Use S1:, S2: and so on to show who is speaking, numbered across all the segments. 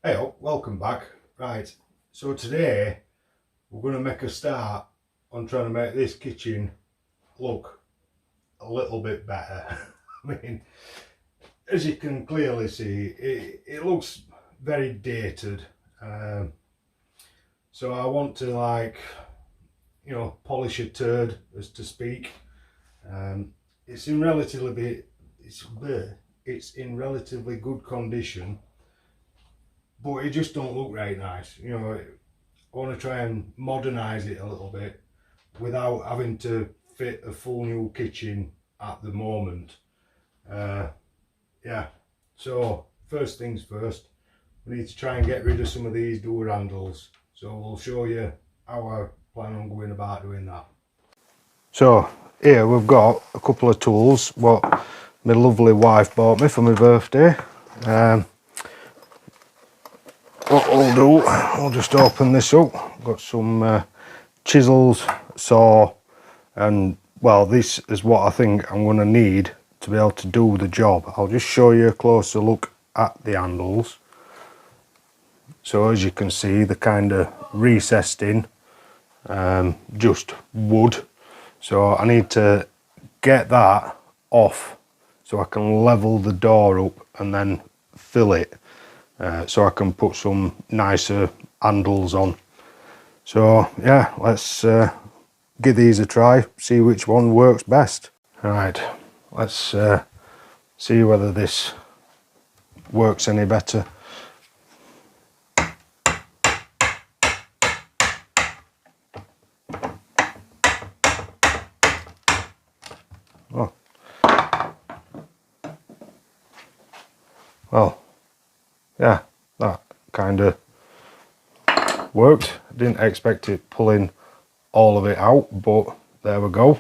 S1: Hey up, welcome back. Right, so today we're going to make a start on trying to make this kitchen look a little bit better. I mean, as you can clearly see, it looks very dated. So I want to, like, polish a turd, as to speak. It's in relatively good condition, but it just don't look right nice. I want to try and modernise it a little bit without having to fit a full new kitchen at the moment. Yeah, so first things first, we need to try and get rid of some of these door handles. So we'll show you how I plan on going about doing that. So here we've got a couple of tools what my lovely wife bought me for my birthday. What we'll do, I'll just open this up. Got some chisels, saw, and well, this is what I think I'm going to need to be able to do the job. I'll just show you a closer look at the handles. So as you can see, they're kind of recessed in, just wood. So I need to get that off so I can level the door up and then fill it. So I can put some nicer handles on. So yeah, let's give these a try, see which one works best. Right, let's see whether this works any better. Oh, well, yeah, that kind of worked. Didn't expect it pulling all of it out, but there we go.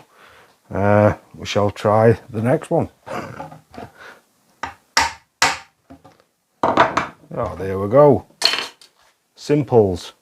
S1: We shall try the next one. Oh, there we go. Simples.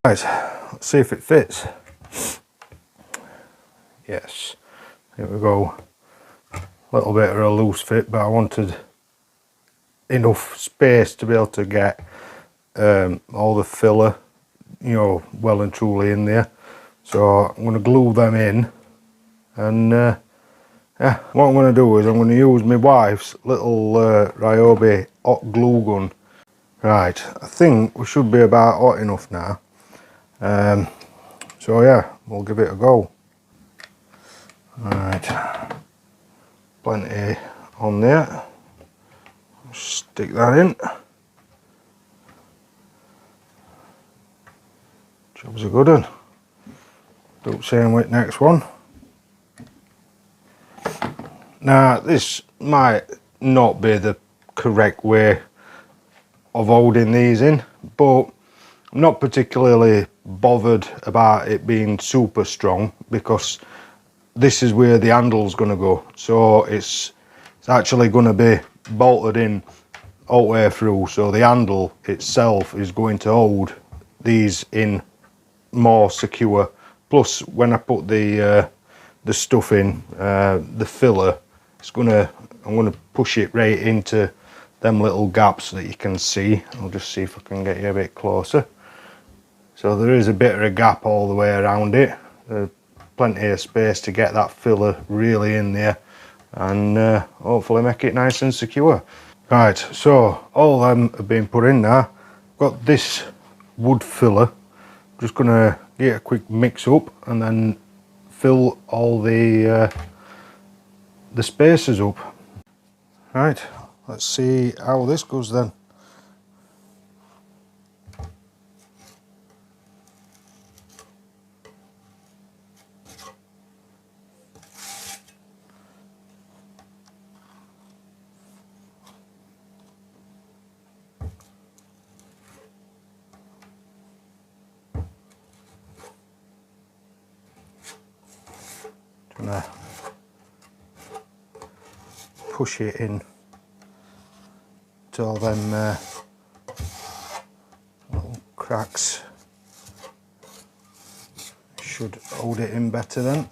S1: Right, let's see if it fits. Yes, here we go. A little bit of a loose fit, but I wanted enough space to be able to get all the filler, well and truly in there. So I'm going to glue them in, and yeah, what I'm going to do is I'm going to use my wife's little Ryobi hot glue gun. Right, I think we should be about hot enough now. So yeah, we'll give it a go. Right, plenty on there. Stick that in. Job's a good one. Do the same with next one. Now this might not be the correct way of holding these in, but I'm not particularly bothered about it being super strong because this is where the handle's going to go. So it's actually going to be bolted in all the way through, so the handle itself is going to hold these in more secure. Plus when I put the stuff in, the filler, I'm gonna push it right into them little gaps that you can see. I'll just see if I can get you a bit closer. So there is a bit of a gap all the way around it. Plenty of space to get that filler really in there and hopefully make it nice and secure. Right, so all them have been put in now. Got this wood filler. Just gonna get a quick mix up and then fill all the spaces up. Right, let's see how this goes then. gonna push it in till them little cracks should hold it in better then.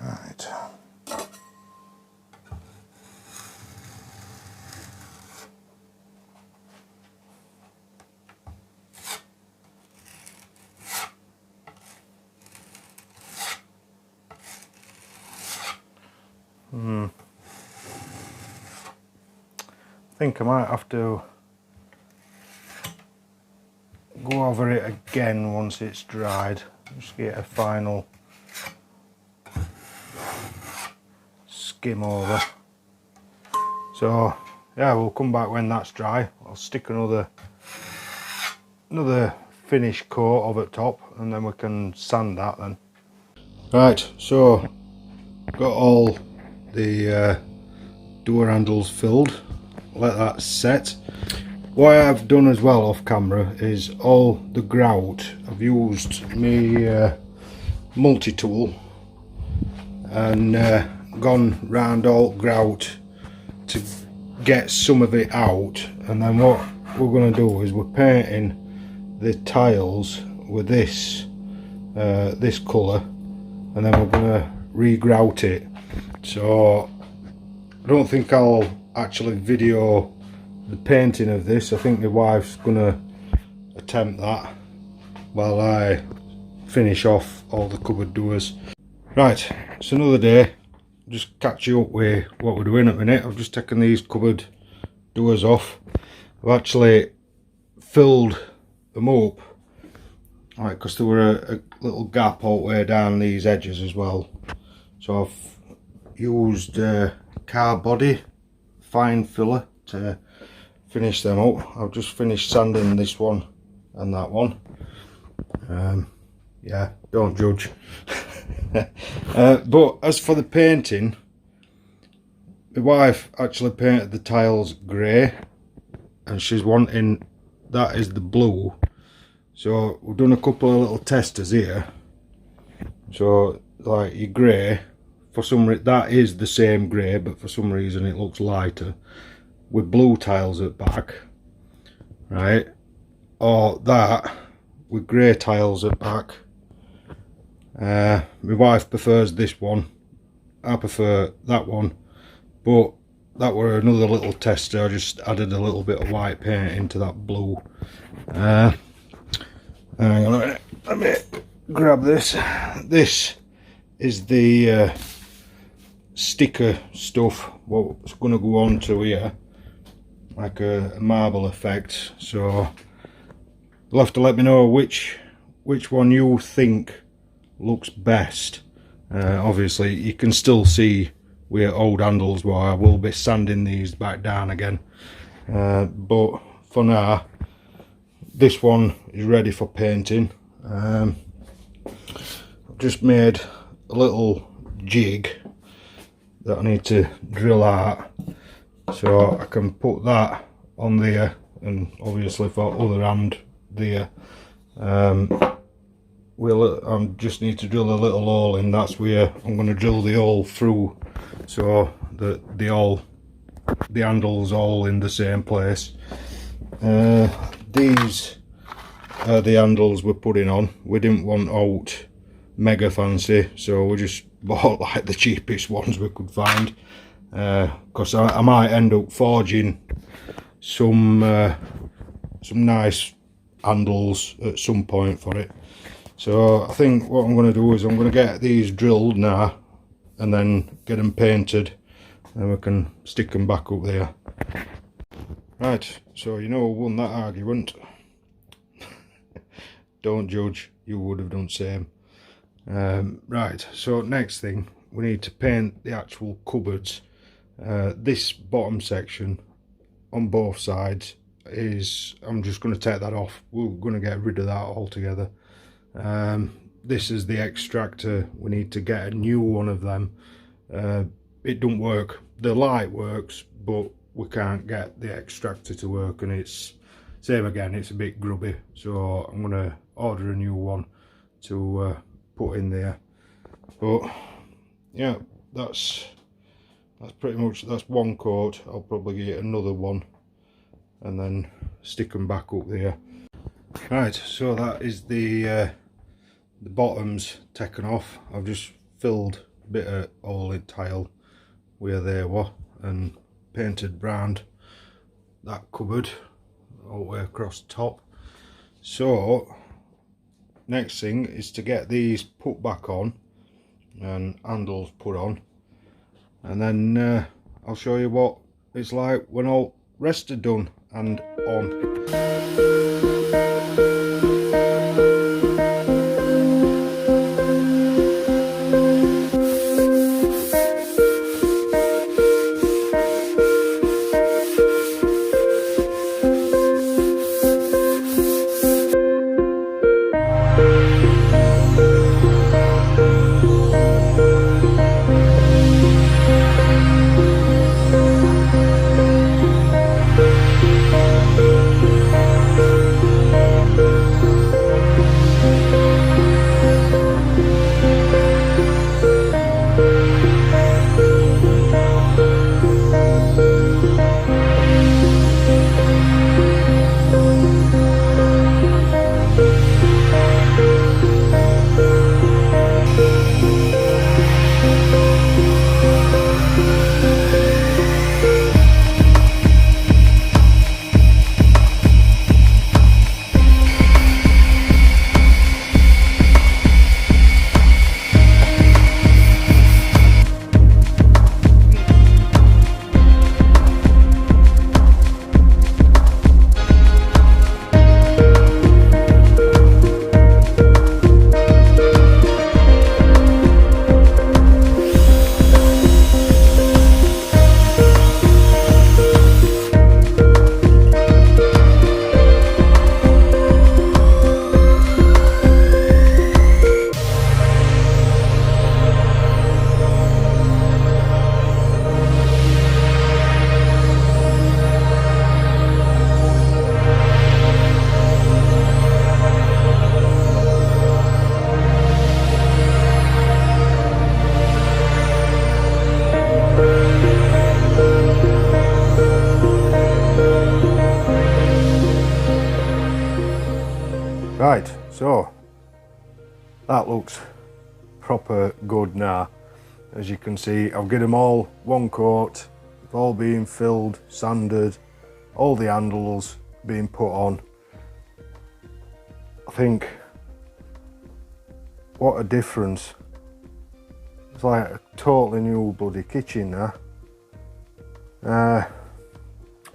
S1: Right. I think I might have to go over it again once it's dried, just get a final skim over. So yeah, we'll come back when that's dry. I'll stick another finish coat over the top and then we can sand that then. Right, so got all the door handles filled. Let that set. What I've done as well off camera is all the grout. I've used my multi-tool and gone round all grout to get some of it out, and then what we're going to do is we're painting the tiles with this this colour, and then we're going to re-grout it. So I don't think I'll actually video the painting of this. I think my wife's gonna attempt that while I finish off all the cupboard doors. Right, it's another day. Just catch you up with what we're doing at the minute. I've just taken these cupboard doors off. I've actually filled them up, right, because there were a little gap all the way down these edges as well. So I've used car body fine filler to finish them up. I've just finished sanding this one and that one. Yeah, don't judge. But as for the painting, my wife actually painted the tiles grey and she's wanting that is the blue. So we've done a couple of little testers here. So like your grey, for some reason that is the same grey, but for some reason it looks lighter with blue tiles at back, right? Or that with grey tiles at back. My wife prefers this one, I prefer that one, but that were another little tester. I just added a little bit of white paint into that blue. Hang on a minute, let me grab this. This is the sticker stuff what's going to go on to here, like a marble effect. So you'll have to let me know which one you think looks best. Obviously you can still see where old handles were. I will be sanding these back down again, but for now this one is ready for painting. I've just made a little jig that I need to drill out so I can put that on there, and obviously for other hand there. I just need to drill a little hole in. That's where I'm going to drill the hole through, so that the handle's all in the same place. These are the handles we're putting on. We didn't want out mega fancy, so we just bought like the cheapest ones we could find, because I might end up forging some nice handles at some point for it. So I think what I'm going to do is I'm going to get these drilled now and then get them painted, and we can stick them back up there. Right, so you know who won that argument. Don't judge, you would have done same. Right, so next thing, we need to paint the actual cupboards. This bottom section on both sides is, I'm just going to take that off. We're going to get rid of that altogether. This is the extractor. We need to get a new one of them. It don't work. The light works, but we can't get the extractor to work, and it's same again, it's a bit grubby, so I'm gonna order a new one to put in there. But yeah, that's pretty much, that's one coat. I'll probably get another one and then stick them back up there. Right, so that is the bottoms taken off. I've just filled a bit of OLED tile where they were and painted round that cupboard all the way across the top. So next thing is to get these put back on and handles put on, and then I'll show you what it's like when all rest are done and on. Right, so that looks proper good now. As you can see, I've got them all one coat, they've all been filled, sanded, all the handles being put on. I think, what a difference. It's like a totally new bloody kitchen now.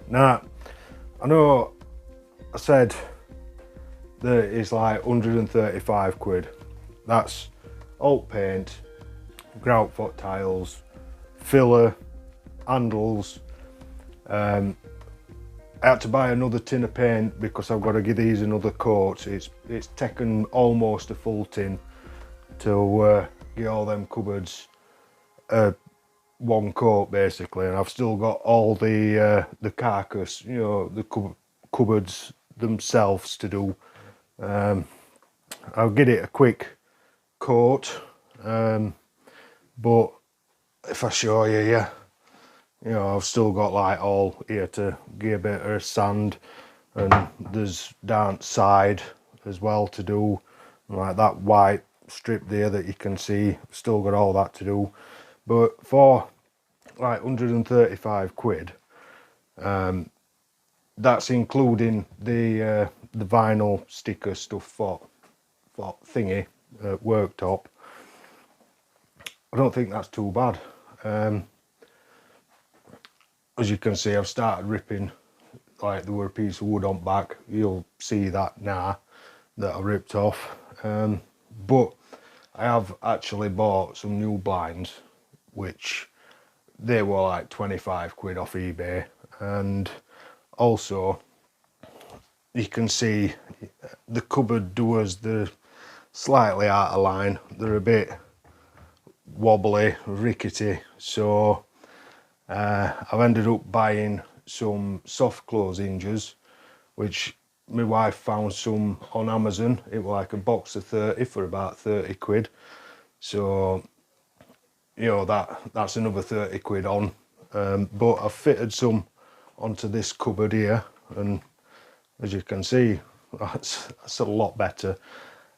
S1: Now, I know I said that it's like 135 quid. That's alt paint, grout foot tiles, filler, handles. I had to buy another tin of paint because I've got to give these another coat. It's taken almost a full tin to get all them cupboards one coat basically, and I've still got all the carcass, you know, the cupboards themselves to do. I'll get it a quick coat, but if I show you, yeah, you know, I've still got like all here to give a bit of sand, and there's down side as well to do, like that white strip there that you can see. Still got all that to do, but for like 135 quid, that's including the vinyl sticker stuff for thingy worktop. I don't think that's too bad. As you can see, I've started ripping, like there were a piece of wood on back. You'll see that now that I ripped off. But I have actually bought some new blinds, which they were like 25 quid off eBay. And also you can see the cupboard doors, they're slightly out of line. They're a bit wobbly, rickety, so I've ended up buying some soft close hinges, which my wife found some on Amazon. It was like a box of 30 for about 30 quid. So, you know, that's another 30 quid on. But I fitted some onto this cupboard here, and as you can see, that's a lot better.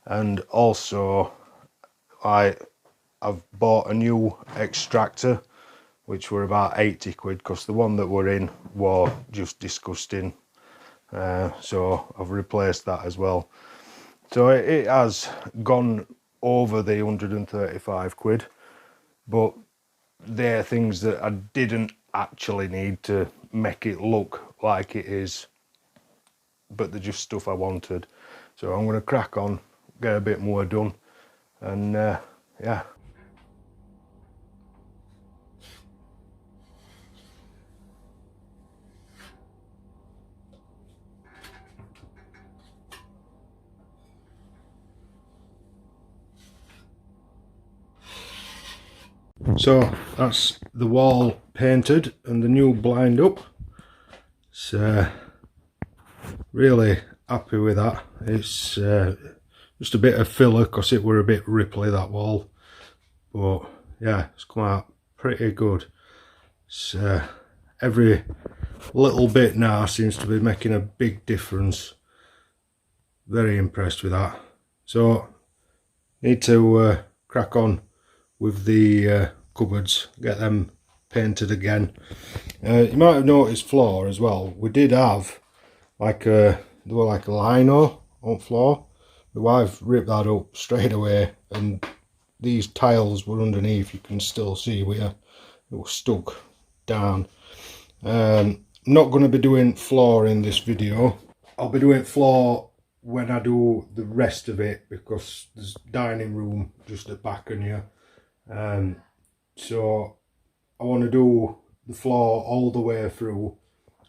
S1: And also, I've bought a new extractor, which were about 80 quid, because the one that we're in was just disgusting. So I've replaced that as well. So it has gone over the 135 quid, but they're things that I didn't actually need to make it look like it is, but they're just stuff I wanted. So I'm going to crack on, get a bit more done, and yeah. So that's the wall painted and the new blind up. So really happy with that. It's just a bit of filler because it were a bit ripply, that wall, but yeah, it's come out pretty good. So every little bit now seems to be making a big difference. Very impressed with that. So need to crack on with the cupboards, get them painted again. You might have noticed floor as well. We did have like there were like a lino on floor. My wife ripped that up straight away, and these tiles were underneath. You can still see where it was stuck down. I'm not going to be doing floor in this video. I'll be doing floor when I do the rest of it, because there's dining room just at back of here. So I want to do the floor all the way through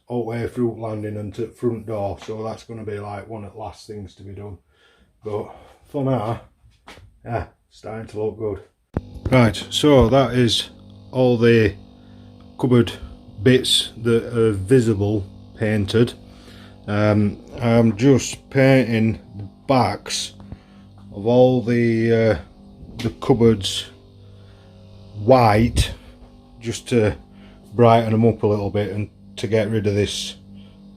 S1: landing and to front door. So that's going to be like one of the last things to be done. But for now, yeah, starting to look good. Right, so that is all the cupboard bits that are visible painted. I'm just painting the backs of all the cupboards white, just to brighten them up a little bit and to get rid of this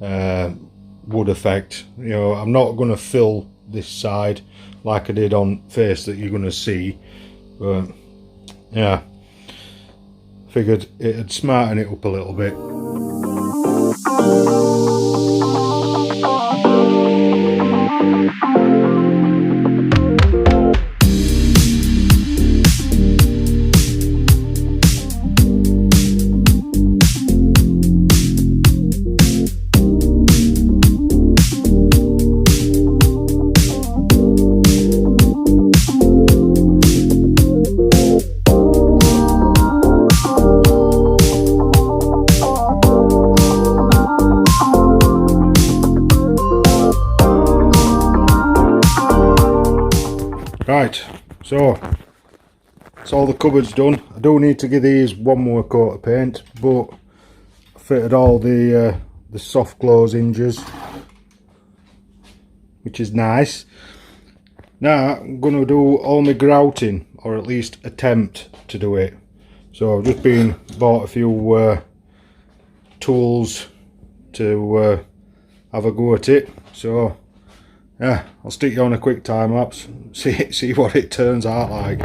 S1: wood effect. You know, I'm not going to fill this side like I did on face that you're going to see, but yeah, figured it'd smarten it up a little bit. Right, so that's all the cupboards done. I do need to give these one more coat of paint, but I fitted all the soft close hinges, which is nice. Now I'm going to do all my grouting, or at least attempt to do it. So I've just bought a few tools to have a go at it. So yeah, I'll stick you on a quick time lapse, see what it turns out like.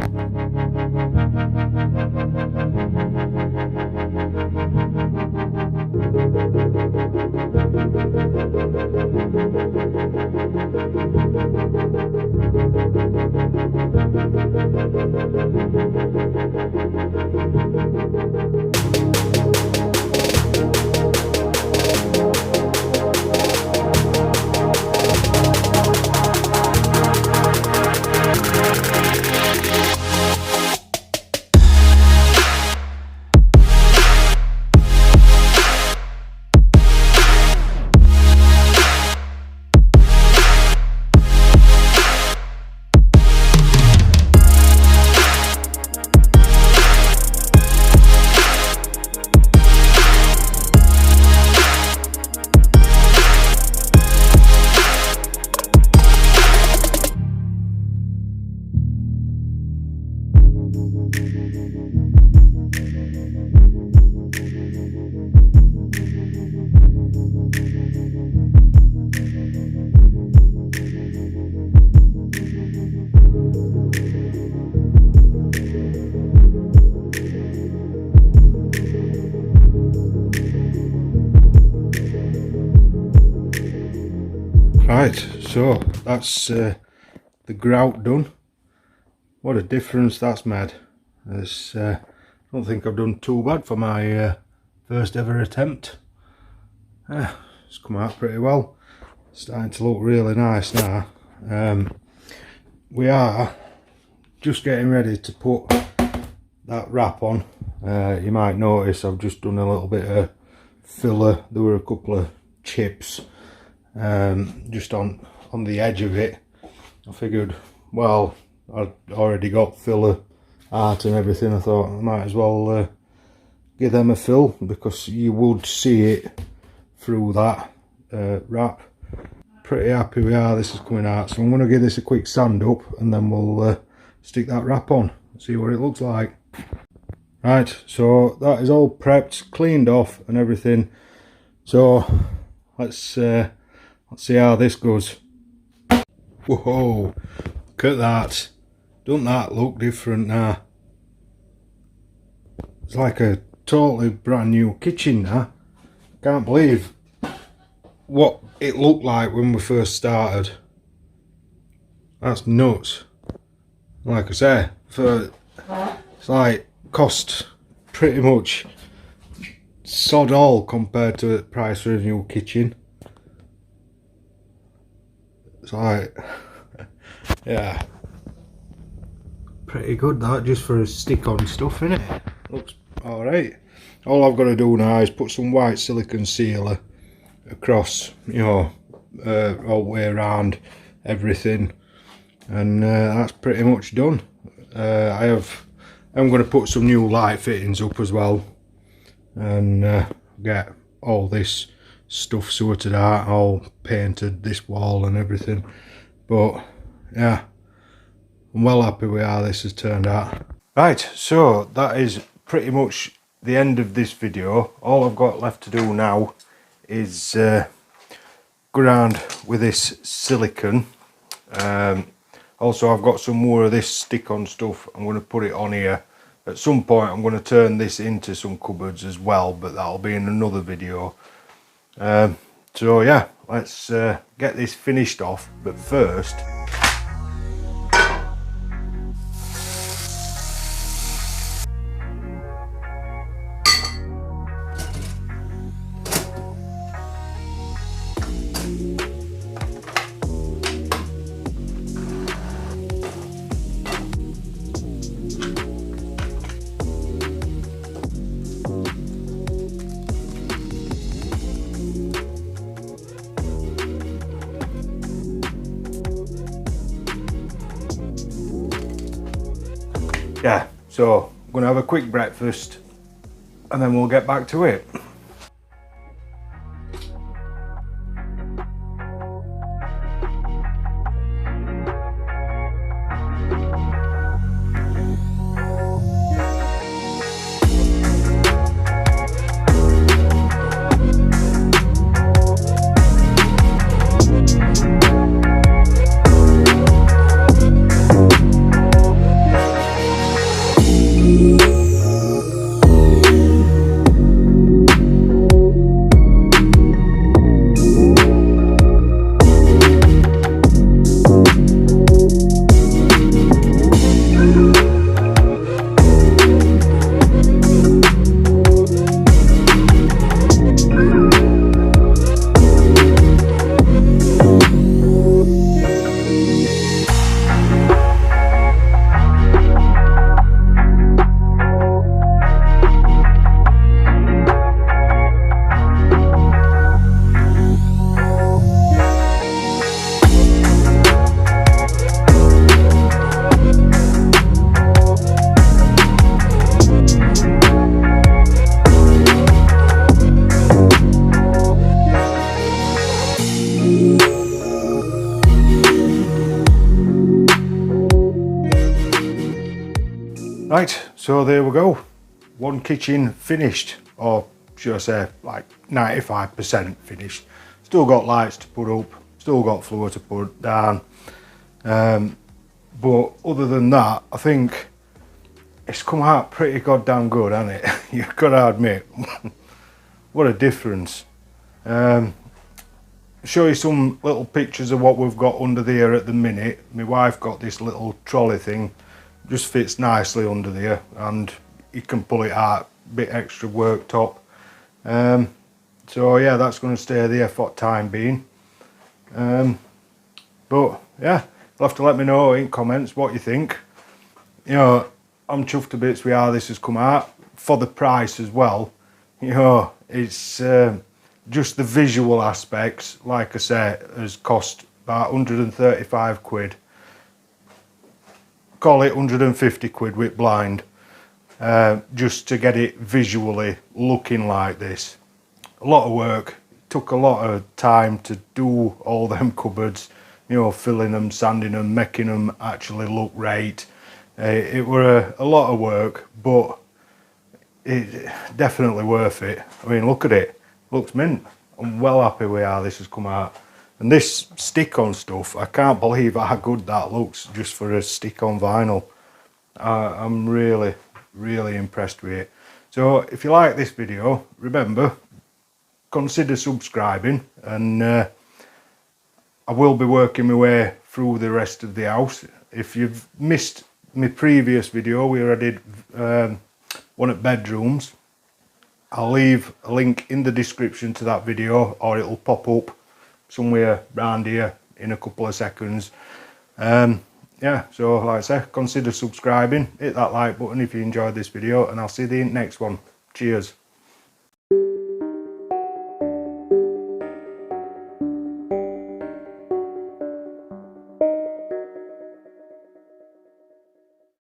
S1: Right, so that's the grout done. What a difference that's made. I don't think I've done too bad for my first ever attempt. It's come out pretty well. Starting to look really nice now. We are just getting ready to put that wrap on. You might notice I've just done a little bit of filler. There were a couple of chips just on the edge of it. I figured, well, I'd already got filler art and everything. I thought I might as well give them a fill, because you would see it through that wrap. Pretty happy we are, this is coming out. So I'm going to give this a quick sand up and then we'll stick that wrap on, see what it looks like. Right, so that is all prepped, cleaned off and everything. So let's see how this goes. Whoa, look at that. Doesn't that look different now? It's like a totally brand new kitchen now. Can't believe what it looked like when we first started. That's nuts. Like I say, it's like cost pretty much sod all compared to the price for a new kitchen. It's like, yeah, pretty good that, just for a stick on stuff, innit? Looks alright. All I've got to do now is put some white silicone sealer across, you know, all the way around everything, and that's pretty much done. I'm going to put some new light fittings up as well, and get all this stuff sorted out, all painted, this wall and everything. But yeah, I'm well happy with how this has turned out. Right, so that is pretty much the end of this video. All I've got left to do now is go around with this silicone. Also I've got some more of this stick-on stuff. I'm going to put it on here. At some point I'm going to turn this into some cupboards as well, but that'll be in another video. So yeah, let's get this finished off, but first yeah, so I'm going to have a quick breakfast and then we'll get back to it. Right, so there we go. One kitchen finished, or should I say like 95% finished. Still got lights to put up, still got floor to put down. But other than that, I think it's come out pretty goddamn good, hasn't it? You've got to admit, what a difference. show you some little pictures of what we've got under there at the minute. My wife got this little trolley thing, just fits nicely under there, and you can pull it out, bit extra worktop. So yeah, that's going to stay there for the time being. But yeah, you'll have to let me know in comments what you think. You know, I'm chuffed to bits with how this has come out for the price as well. You know, it's just the visual aspects, like I say, has cost about 135 quid. Call it 150 quid with blind, just to get it visually looking like this. A lot of work, took a lot of time to do all them cupboards, you know, filling them, sanding them, making them actually look right. It were a lot of work, but it definitely worth it. I mean, look at it, looks mint. I'm well happy with how this has come out. And this stick-on stuff, I can't believe how good that looks just for a stick-on vinyl. I'm really, really impressed with it. So if you like this video, remember, consider subscribing, and I will be working my way through the rest of the house. If you've missed my previous video where I did one at bedrooms, I'll leave a link in the description to that video, or it'll pop up somewhere around here in a couple of seconds. Yeah, so like I say, consider subscribing, hit that like button if you enjoyed this video, and I'll see you in the next one. Cheers.